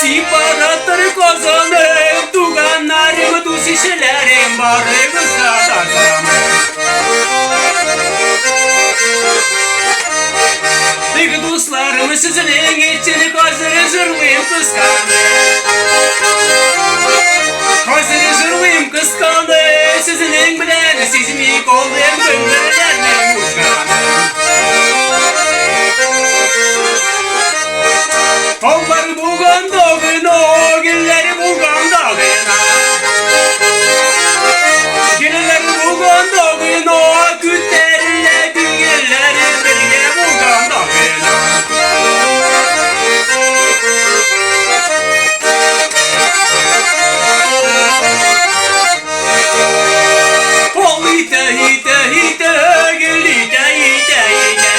Siparatları kazanıp tuganlarımı du şişelerim bari kızlarım. Peki dostlarımı sizin için kazırı zırlayım kıskandım. Kazırı zırlayım kıskandım. Sizin bilen sizmik olayım gönderlerle uçkandım. Kolları buğan dağına, gülleri buğan dağına. Gülleri buğan dağına, kütlerle gülleri birge buğan dağına. Ol ite ite ite, gül ite ite ite.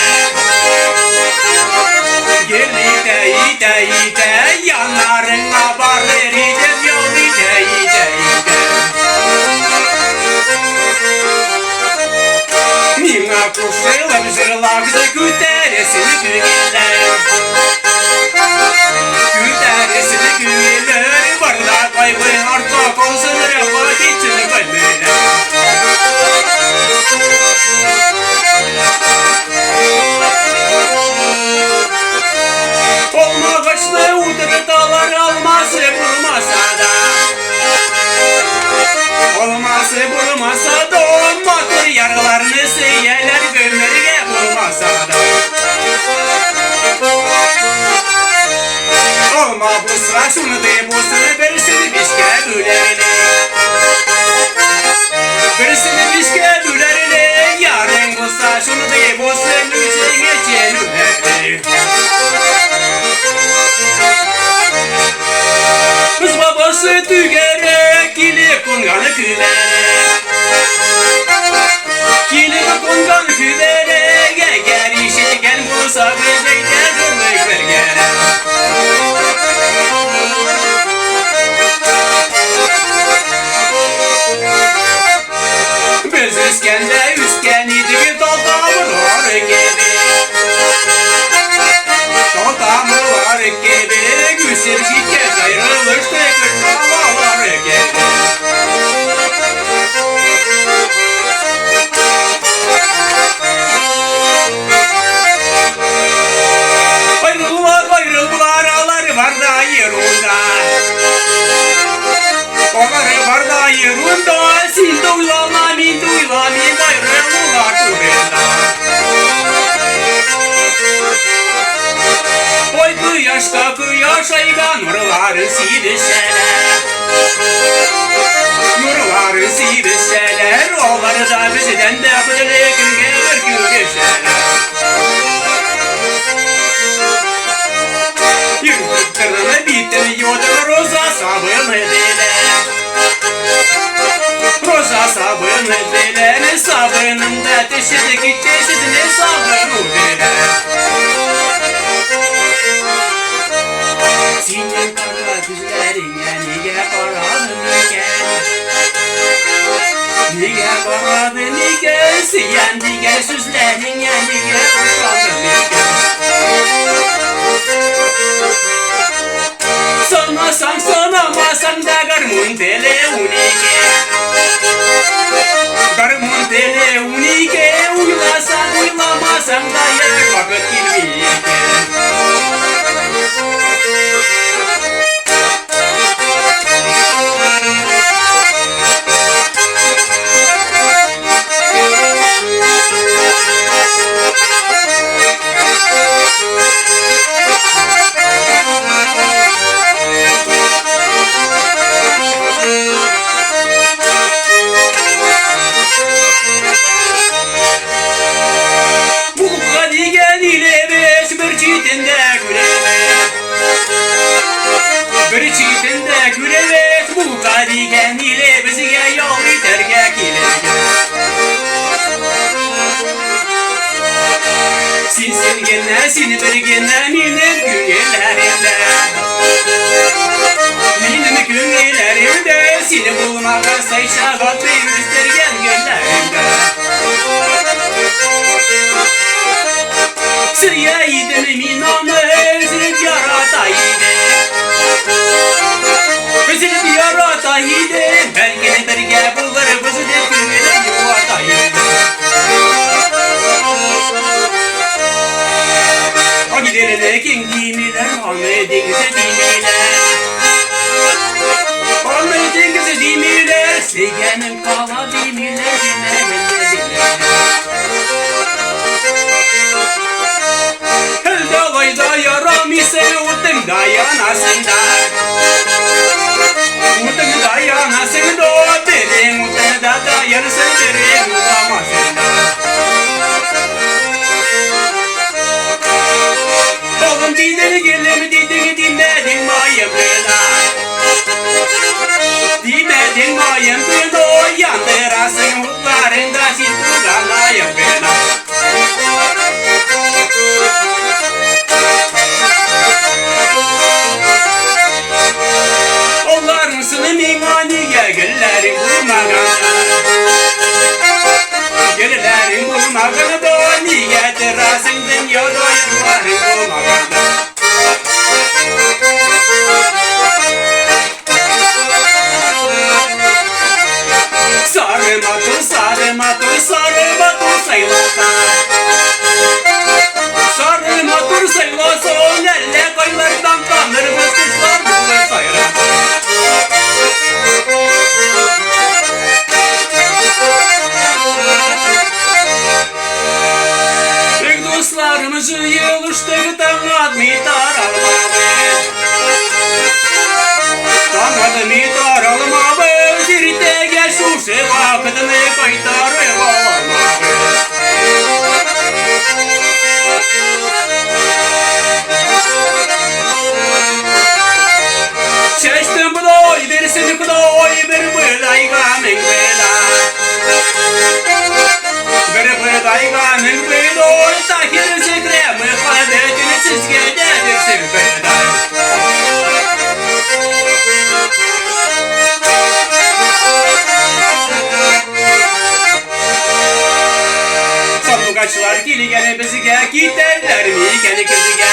Gel ite ite ite, yanlarına barır ite, yol ite ite ite. Mina kuşuyla zırlakta küteresini gügeler. Küteresini gügeler, bardak kaybı arta konsanır vakitini bölmeler. Olma kaçlı udurtalar alması bulmasa da. Olması bulmasa da matır yarılarını seyyeler gömürge bulmasa da. Olma bu sıra şunu de bu sıra birisini bişke bülerine. Birisini bişke bülerine, yarın bu sıra şunu de bu sıra müziğe geçen ülerine. Kız babası tügerek kili kunganı küvere. Kili kunganı küvere, gel işe gel bu sabırda gel örnek ver gel. Biz üskende üsken idik daltamır gibi. Daltamır gibi güzel şirket ayrılır tekrar gibi. Ayrılırlar ağları var da yerunda. Ağları var da yerunda. Sin duylama min ayrılırlar turunda. Oy kıyaşta kıyaş ayga nurları silişeler. Nurları silişeler. Oğları da bizden de kıdırı günge bir güreşeler. Yürüttürme bitiriyordu roza sabını dile. Roza sabını dile. Sabınında teşhideki çeşidine sabını dile. Senin kara gözlerine niye karadın iken? Niye karadın iken? Siyen diğer sözlerine niye uçradın iken? Sanamasan da garmun tele unike. Garmun tele unike. Uylamasan da yer vakit kilvike. Bir çiğdinde gülevet bu kadigen ile bizi yol iterge kilege. Sinsin gene seni bir gene minin günlerinde. Minin günlerinde seni bulmaka sayşagat ve üstlergen günlerinde. Sıraya idin minanı özürüp yarataydı. yanasında Mutunu da yanasında Biri mutunu da dayarsın biri mutamasında Oğlum didini gelimi didini dinledin mayım bırak Dinledin mayım bırak Yandırasın mutlarında sintulanayım bırak Onların sınıfına güllerin vurmağına Güllerin vurmağına da niyetir rasın dünyada yılların vurmağına Sarı matır saylasa Sarı matır saylasa Elle koylardan tanır mısızlar bulur sayra Büyük dostlarımızı yığılıştık damat mitar almalı Damat mitar almalı Zirte gel şu sevapetini kaytarı olmalı Çeştim bu doy versin bu doy bir bıday gamin bela Bir bıday gamin bela Tahir zikre mıhadetini sizge dedirsin bela Sandukaçlar geli gene bizige giderler mi gene kızige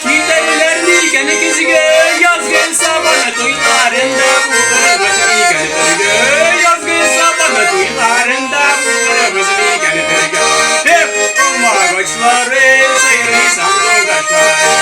Giderler mi gene kızige yaz gelse bana duylarında bulur başını gene kızige Yaz gelse bana duylarında bulur başını gene kızige Hep umagaçları sayırı sandukaçlar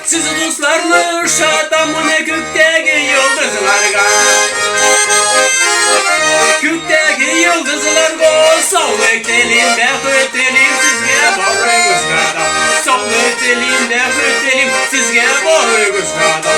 Siz dostlarını şadamını gökteki yıldızlarga Gökteki yıldızlarga Sağlık dilinde hütelim sizge barı kızgada Sağlık dilinde hütelim sizge barı kızgada